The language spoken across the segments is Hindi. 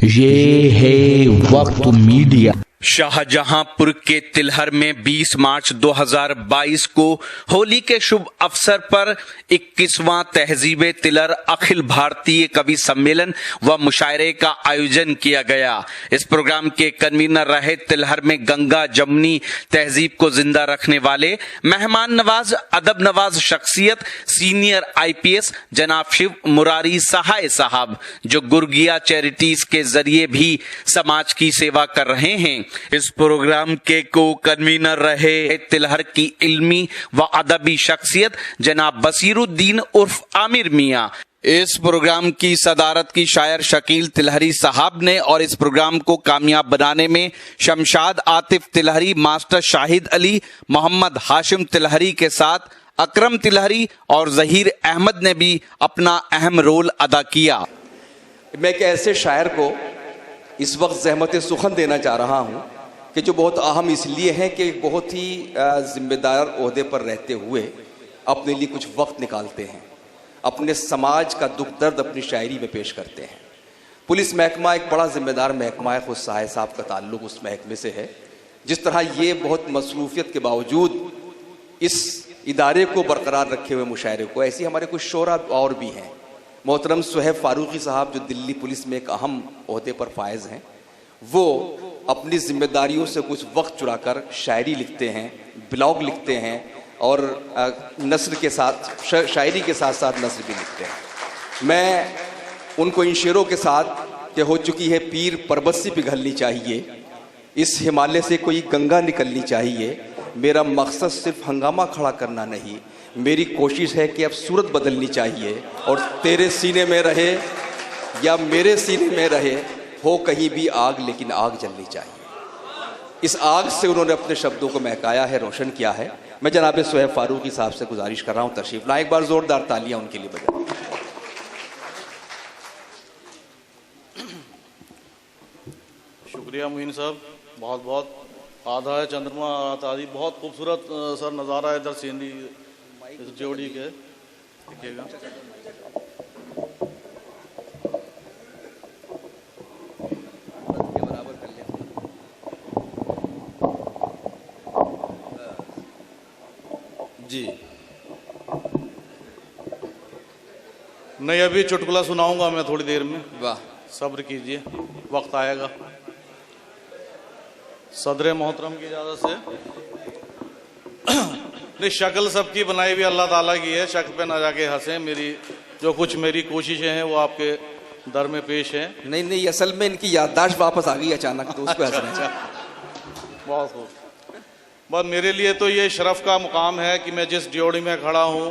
ये है वक्त मीडिया। शाहजहांपुर के तिलहर में 20 मार्च 2022 को होली के शुभ अवसर पर 21वां तहजीब तिलहर अखिल भारतीय कवि सम्मेलन व मुशायरे का आयोजन किया गया। इस प्रोग्राम के कन्वीनर रहे तिलहर में गंगा जमुनी तहजीब को जिंदा रखने वाले मेहमान नवाज अदब नवाज शख्सियत सीनियर IPS जनाब शिव मुरारी सहाय साहब, जो गुरगिया चैरिटीज के जरिए भी समाज की सेवा कर रहे हैं। इस प्रोग्राम के को कन्वीनर रहे तिलहर की इल्मी व अदबी शख्सियत जनाब बसीरुद्दीन उर्फ आमिर मियां। इस प्रोग्राम की सदारत की शायर शकील तिलहरी साहब ने और इस प्रोग्राम को कामयाब बनाने में शमशाद आतिफ तिलहरी, मास्टर शाहिद अली, मोहम्मद हाशिम तिलहरी के साथ अकरम तिलहरी और जहीर अहमद ने भी अपना अहम रोल अदा किया। मैं एक ऐसे शायर को इस वक्त ज़हमत सुखन देना चाह रहा हूँ कि जो बहुत अहम इसलिए हैं कि बहुत ही जिम्मेदार ओहदे पर रहते हुए अपने लिए कुछ वक्त निकालते हैं, अपने समाज का दुख दर्द अपनी शायरी में पेश करते हैं। पुलिस महकमा एक बड़ा जिम्मेदार महकमा है, खुद सहाय साहब का ताल्लुक़ उस महकमे से है। जिस तरह ये बहुत मसरूफियत के बावजूद इस इदारे को बरकरार रखे हुए मुशायरे को, ऐसी हमारे कुछ शोरा और भी हैं। मोहतरम सुहेब फारूकी साहब जो दिल्ली पुलिस में एक अहम ओहदे पर फायज हैं, वो अपनी जिम्मेदारियों से कुछ वक्त चुराकर शायरी लिखते हैं, ब्लॉग लिखते हैं और नस्र के साथ शायरी के साथ साथ नस्र भी लिखते हैं। मैं उनको इन शेरों के साथ कि हो चुकी है पीर परबस्सी पिघलनी चाहिए, इस हिमालय से कोई गंगा निकलनी चाहिए, मेरा मकसद सिर्फ हंगामा खड़ा करना नहीं, मेरी कोशिश है कि अब सूरत बदलनी चाहिए और तेरे सीने में रहे या मेरे सीने में रहे, हो कहीं भी आग लेकिन आग जलनी चाहिए। इस आग से उन्होंने अपने शब्दों को महकाया है, रोशन किया है। मैं जनाब सुहेब फारूकी साहब से गुजारिश कर रहा हूँ तशरीफ लाएं, एक बार ज़ोरदार तालियां उनके लिए बजाएं। शुक्रिया मोइन साहब, बहुत बहुत आधा है चंद्रमा आदि, बहुत खूबसूरत सर नज़ारा है इधर सीनरी इस जोड़ी के, देखिएगा। जी नहीं, अभी चुटकुला सुनाऊंगा मैं थोड़ी देर में, वाह, सब्र कीजिए, वक्त आएगा। सदर मोहतरम की इजाज़त से। नहीं, शक्ल सबकी बनाई हुई अल्लाह ताला की है, शक पे ना जाके हंसें। मेरी कोशिशें हैं वो आपके दर में पेश हैं। नहीं, असल में इनकी याददाश्त वापस आ गई अचानक, तो उसको अच्छा। बहुत खूब। बस मेरे लिए तो ये शरफ का मुकाम है कि मैं जिस ड्योढ़ी में खड़ा हूँ,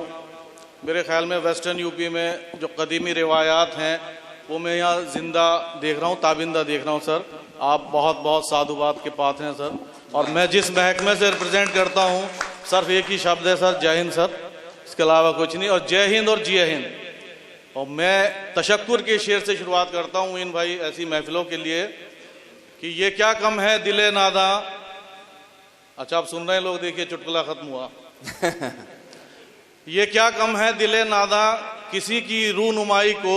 मेरे ख्याल में वेस्टर्न यूपी में जो कदीमी रिवायात हैं वो मैं यहाँ जिंदा देख रहा हूँ, ताबिंदा देख रहा हूँ। सर आप बहुत बहुत साधुवाद के पात्र हैं सर, और मैं जिस महकमे से रिप्रेजेंट करता हूँ सिर्फ एक ही शब्द है सर, जय हिंद सर, इसके अलावा कुछ नहीं। और जय हिंद और जय हिंद। और मैं तशक्कुर के शेर से शुरुआत करता हूँ इन भाई ऐसी महफिलों के लिए कि ये क्या कम है दिले नादा। अच्छा आप सुन रहे हैं लोग, देखिए चुटकुला खत्म हुआ। ये क्या कम है दिले नादा किसी की रूनुमाई को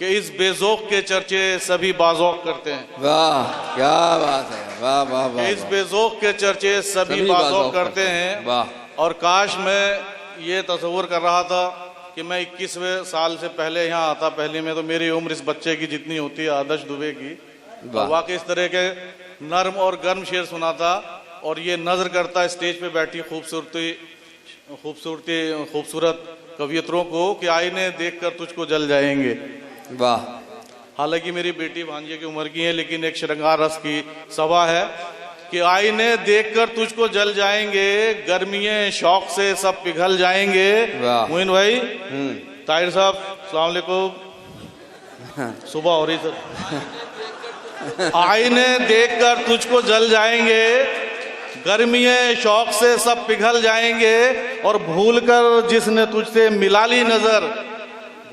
कि इस बेजौक के चर्चे सभी बाज़ौक करते हैं। वाह क्या बात है, वाह वाह वाह। इस बेजौक के चर्चे सभी बाज़ौक करते हैं। वाह। और काश मैं ये तस्वुर कर रहा था कि मैं 21वें साल से पहले यहाँ आता। पहले में तो मेरी उम्र इस बच्चे की जितनी होती है, आदर्श दुबे की। वाकई इस तरह के नर्म और गर्म शेर सुनाता, और ये नजर करता स्टेज पे बैठी खूबसूरत कवियत्रों को कि आईने देखकर तुझको जल जाएंगे। वाह। हालांकि मेरी बेटी भांजे की उम्र की है, लेकिन एक श्रृंगार रस की सभा है कि आईने देखकर तुझको जल जाएंगे, गर्मिये शौक से सब पिघल जाएंगे। मोइन भाई, ताहिर साहब अस्सलाम वालेकुम, सुबह हो रही सर। आईने देखकर तुझको जल जाएंगे, गर्मिये शौक से सब पिघल जाएंगे, और भूलकर जिसने तुझसे मिला ली नजर,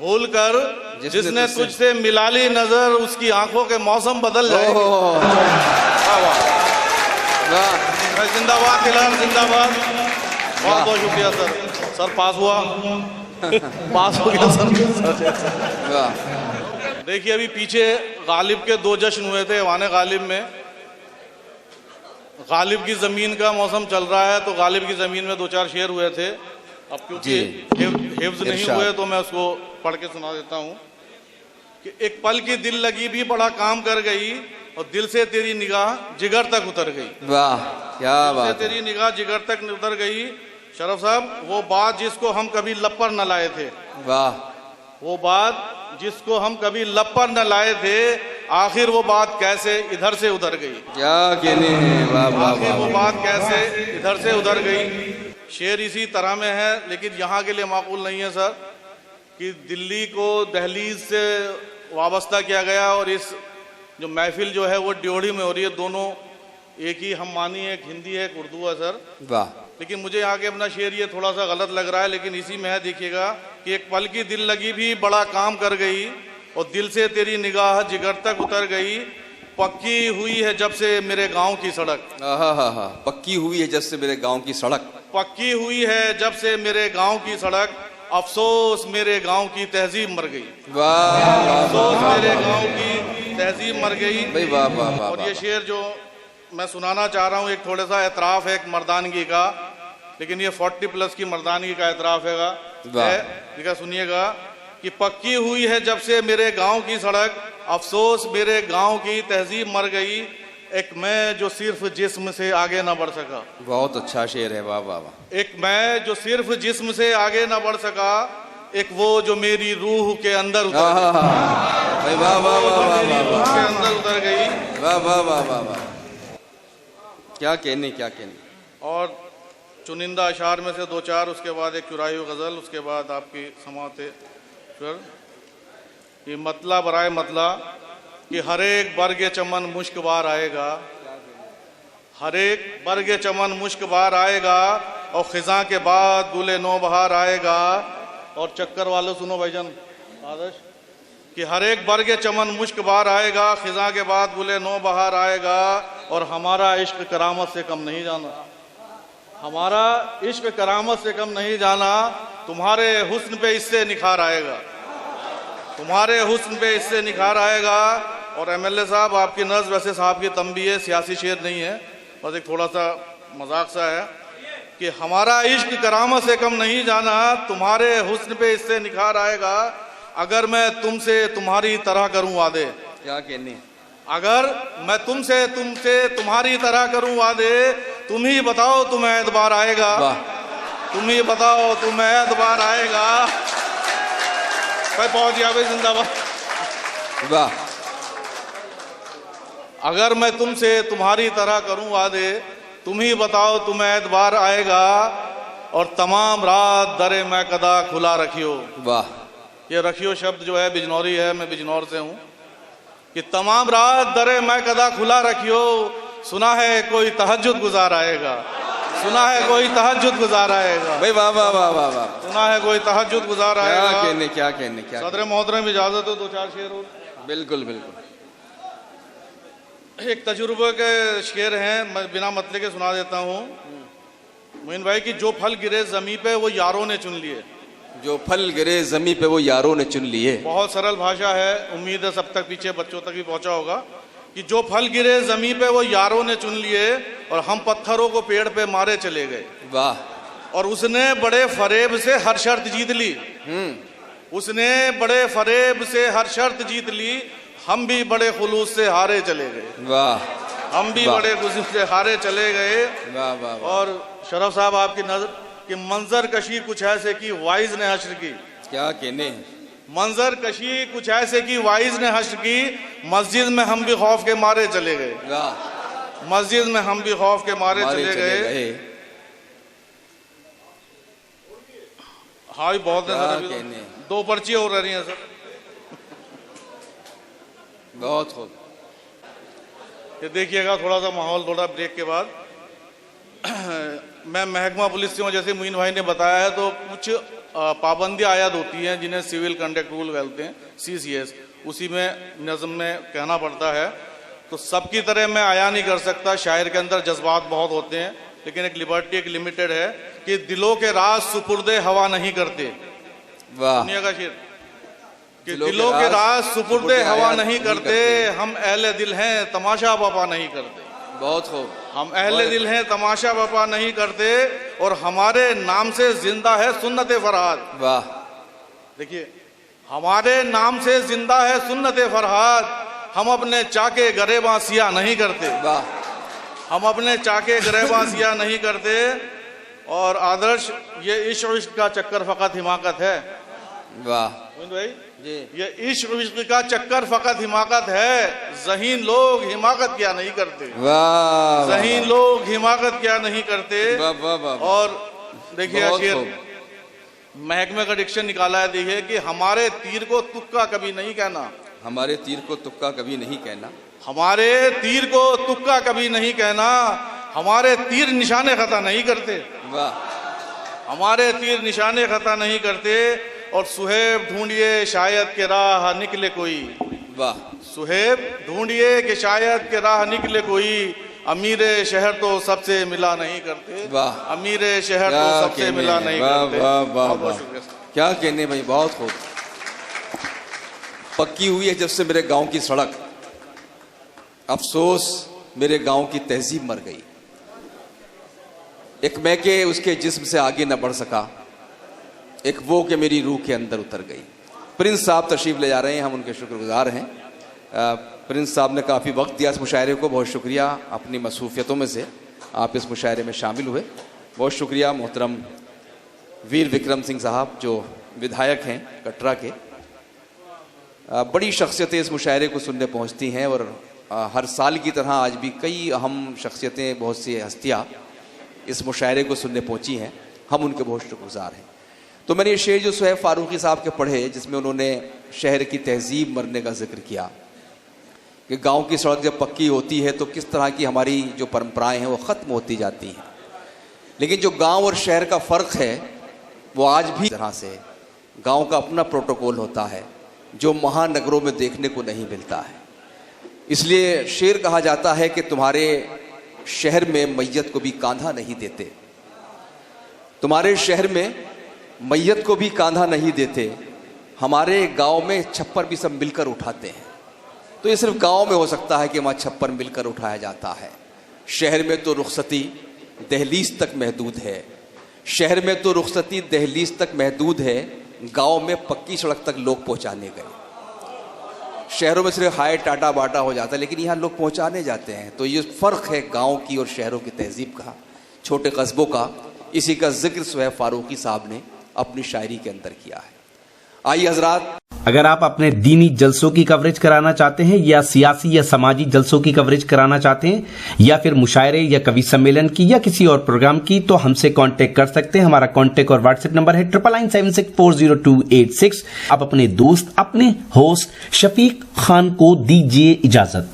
भूलकर जिसने तुझसे मिला ली नजर, उसकी आंखों के मौसम बदल जाएंगे। जिंदाबाद तिलहर, जिंदाबाद। बहुत बहुत शुक्रिया सर। पास हुआ। पास हो गया सर। देखिए अभी पीछे गालिब के 2 जश्न हुए थे वाने गालिब में। गालिब की ज़मीन का मौसम चल रहा है तो गालिब की ज़मीन में 2-4 शेर हुए थे। अब क्योंकि हिफ्ज नहीं इरशाद। हुए तो मैं उसको पढ़ के सुना देता हूँ कि एक पल की दिल लगी भी बड़ा काम कर गई और दिल से तेरी निगाह जिगर तक उतर गई। वाह क्या दिल से बात है। तेरी निगाह जिगर तक उतर गई। शरफ साहब वो बात जिसको हम कभी लब पर न लाए थे, वाह वो बात जिसको हम कभी लब पर न लाए थे, आखिर वो बात कैसे इधर से उधर गई। क्या कहने हैं। वाह वाह आखिर वो वाह। बात कैसे इधर से उधर गई। शेर इसी तरह में है लेकिन यहाँ के लिए माकूल नहीं है सर कि दिल्ली को दहलीज से वाबस्ता किया गया और इस जो महफिल जो है वो ड्योढ़ी में हो रही है। दोनों एक ही हम मानी है, एक हिंदी है, एक उर्दू है सर। वाह लेकिन मुझे यहाँ के अपना शेर ये थोड़ा सा गलत लग रहा है लेकिन इसी में है, देखिएगा कि एक पल की दिल लगी भी बड़ा काम कर गई और दिल से तेरी निगाह जिगर तक उतर गई। पक्की हुई है जब से मेरे गांव की सड़क। हा पक्की हुई है जब से मेरे गांव की सड़क। पक्की हुई है जब से मेरे गांव की सड़क, अफसोस मेरे गांव की तहजीब मर गई। वाह अफसोस मेरे गांव की तहजीब मर गई। भाई वाह वाह वाह और ये वाह। शेर जो मैं सुनाना चाह रहा हूँ एक थोड़ा सा एतराफ़ है एक मर्दानगी का, लेकिन ये 40+ की मर्दानगी का एतराफ़ वाह। है। देखा सुनिएगा कि पक्की हुई है जब से मेरे गांव की सड़क, अफसोस मेरे गांव की तहजीब मर गई। एक मैं जो सिर्फ जिस्म से आगे ना बढ़ सका। बहुत अच्छा शेर है। वाह वाह वाह। एक मैं जो सिर्फ जिस्म से आगे ना बढ़ सका, एक वो जो मेरी रूह के अंदर उतर गई। भाई वाह वाह वाह वाह मेरी वाह रूह के वाह। अंदर उतर गई। वाह वाह वाह वाह वाह। क्या कहने क्या कहने। और चुनिंदा अशार में से 2-4, उसके बाद एक चुराई हुई गज़ल, उसके बाद आपकी समाते फिर ये मतला बराए मतला कि हर एक बरगे चमन मुश्क बार आएगा, हर एक बरगे चमन मुश्क बार आएगा और खिज़ां के बाद गुले नो बहार आएगा। और चक्कर वालों सुनो भाईजान आदर्श कि हर एक बरगे चमन मुश्क बार आएगा, खिज़ां के बाद गुले नो बहार आएगा और हमारा इश्क करामत से कम नहीं जाना, हमारा इश्क करामत से कम नहीं जाना। तुम्हारे हुस्न पे इससे निखार आएगा, तुम्हारे हुस्न पे इससे निखार आएगा। और एमएलए साहब आपकी नज़्म वैसे साहब की तंबी है, सियासी शेर नहीं है, बस एक थोड़ा सा मजाक सा है कि हमारा इश्क करामत से कम नहीं जाना, तुम्हारे हुस्न पे इससे निखार आएगा। अगर मैं तुमसे तुम्हारी तरह करूं वादे, क्या कहने। अगर मैं तुमसे तुम्हारी तरह करूं वादे, तुम ही बताओ तुम्हें एतबार आएगा, वाह तुम ही बताओ तुम्हें एतबार आएगा। भाई पहुंच गया भाई जिंदाबाद। वाह। अगर मैं तुमसे तुम्हारी तरह करूं वादे, तुम ही बताओ तुम्हें एतबार आएगा और तमाम रात दरे मैं कदा खुला रखियो। वाह। ये रखियो शब्द जो है बिजनौरी है, मैं बिजनौर से हूँ, कि तमाम रात दरे मैं कदा खुला रखियो, सुना है कोई तहज्जुद गुजार आएगा, सुना है कोई तहज्जुद गुजार आएगा। भाई वाह वाह वाह वाह वाह। सुना है कोई तहज्जुद गुजार क्या आएगा। कहने क्या कहने क्या। सदर मोहतरम इजाजत हो 2-4 शेर और। बिल्कुल बिल्कुल। एक तजुर्बे के शेर हैं, मैं बिना मतले के सुना देता हूँ। मोइन भाई की जो फल गिरे जमी पे वो यारों ने चुन लिए। जो फल गिरे जमी पे वो यारों ने चुन लिए। बहुत सरल भाषा है, उम्मीद है सब तक पीछे बच्चों तक भी पहुंचा होगा कि जो फल गिरे जमी पे वो यारों ने चुन लिए और हम पत्थरों को पेड़ पे मारे चले गए। वाह। और उसने बड़े फरेब से हर शर्त जीत ली, उसने बड़े फरेब से हर शर्त जीत ली, हम भी बड़े खुलूस से हारे चले गए। वाह। हम भी वाह। बड़े खुलूस से हारे चले गए। वाह वाह वाह। और शरफ साहब आपकी नजर कि मंजर कशी कुछ ऐसे की वाइज ने हश्र की। क्या कहने। मंजर कशी कुछ ऐसे की वाइज ने हश्र की, मस्जिद में हम भी खौफ के मारे चले गए। वाह। मस्जिद में हम भी खौफ के मारे चले गए। हाँ बहुत है सर, अभी कहने। 2 पर्ची और रह रही हैं सर। बहुत खूब। ये देखिएगा थोड़ा सा माहौल, थोड़ा ब्रेक के बाद मैं महकमा पुलिस से हूँ, जैसे मोइन भाई ने बताया है, तो कुछ पाबंदियाँ आयद होती हैं जिन्हें सिविल कंडक्ट रूल कहते हैं, CCS, उसी में नज़म में कहना पड़ता है। तो सबकी तरह मैं आया नहीं कर सकता, शायर के अंदर जज्बात बहुत होते हैं, लेकिन एक लिबर्टी एक लिमिटेड है कि दिलों के राज सुपुर्दे हवा नहीं करते। वाह। दुनिया का शेर कि दिलों के राज सुपुर्दे हवा नहीं करते, हम अहले दिल हैं तमाशा बपा नहीं करते। बहुत खूब। हम अहले दिल हैं तमाशा बपा नहीं करते और हमारे नाम से जिंदा है सुन्नत फरहाद। वाह। देखिए, हमारे नाम से जिंदा है सुन्नत फरहाद, हम अपने चाके गरेबां सिया नहीं करते। वाह। हम अपने चाके गरेबां सिया नहीं करते। और आदर्श, ये इश्क का चक्कर फकत हिमाकत है। वाह भाई जी। ये इश्क का चक्कर फकत हिमाकत है, ज़हीन लोग हिमाकत क्या नहीं करते। वाह। ज़हीन लोग हिमाकत क्या नहीं करते। वाह वाह वाह। और देखिए बहुत शेर खूब। महकमे का डिक्शन निकाला है, देखिए कि हमारे तीर को तुक्का कभी नहीं कहना। हमारे तीर को तुक्का कभी नहीं कहना। हमारे तीर को तुक्का कभी नहीं कहना, हमारे तीर निशाने खता नहीं करते। वाह। हमारे तीर निशाने खता नहीं करते। और सुहेब ढूंढिए शायद के राह निकले कोई। वाह। सुहेब ढूंढिए कि शायद के राह निकले कोई, अमीर शहर तो सबसे मिला नहीं करते। वाह। अमीर शहर तो सबसे मिला नहीं करते। वाह वाह बहुत वाह। शुक्रिया। क्या कहने भाई, बहुत खूब। पक्की हुई है जब से मेरे गांव की सड़क, अफसोस मेरे गांव की तहजीब मर गई। एक मैं के उसके जिस्म से आगे न बढ़ सका, एक वो कि मेरी रूह के अंदर उतर गई। प्रिंस साहब तशरीफ ले जा रहे हैं, हम उनके शुक्रगुजार हैं। प्रिंस साहब ने काफ़ी वक्त दिया इस मुशायरे को, बहुत शुक्रिया। अपनी मसरूफियतों में से आप इस मुशायरे में शामिल हुए, बहुत शुक्रिया। मोहतरम वीर विक्रम सिंह साहब जो विधायक हैं कटरा के, बड़ी शख्सियतें इस मुशायरे को सुनने पहुंचती हैं और हर साल की तरह आज भी कई अहम शख्सियतें, बहुत सी हस्तियाँ इस मुशायरे को सुनने पहुंची हैं, हम उनके बहुत शुक्रगुजार हैं। तो मैंने ये शेर जो सुहेब फारूकी साहब के पढ़े, जिसमें उन्होंने शहर की तहजीब मरने का जिक्र किया कि गांव की सड़क जब पक्की होती है तो किस तरह की हमारी जो परंपराएं हैं वो ख़त्म होती जाती हैं, लेकिन जो गांव और शहर का फ़र्क है वो आज भी तरह से गांव का अपना प्रोटोकॉल होता है जो महानगरों में देखने को नहीं मिलता है। इसलिए शेर कहा जाता है कि तुम्हारे शहर में मैयत को भी कांधा नहीं देते, तुम्हारे शहर में मैयत को भी कांधा नहीं देते, हमारे गांव में छप्पर भी सब मिलकर उठाते हैं। तो ये सिर्फ गांव में हो सकता है कि वहाँ छप्पर मिलकर उठाया जाता है, शहर में तो रुखसती दहलीज तक महदूद है। शहर में तो रुखसती दहलीज तक महदूद है, गांव में पक्की सड़क तक लोग पहुंचाने गए। शहरों में सिर्फ हाय टाटा बाटा हो जाता है, लेकिन यहाँ लोग पहुंचाने जाते हैं। तो ये फ़र्क है गांव की और शहरों की तहजीब का, छोटे कस्बों का। इसी का जिक्र सुहेब फारूकी साहब ने अपनी शायरी के अंदर किया है। आइए हजरात, अगर आप अपने दीनी जलसों की कवरेज कराना चाहते हैं या सियासी या समाजी जलसों की कवरेज कराना चाहते हैं या फिर मुशायरे या कवि सम्मेलन की या किसी और प्रोग्राम की, तो हमसे कांटेक्ट कर सकते हैं। हमारा कांटेक्ट और व्हाट्सएप नंबर है 9976400286। आप अपने दोस्त, अपने होस्ट शफीक खान को दीजिए इजाजत।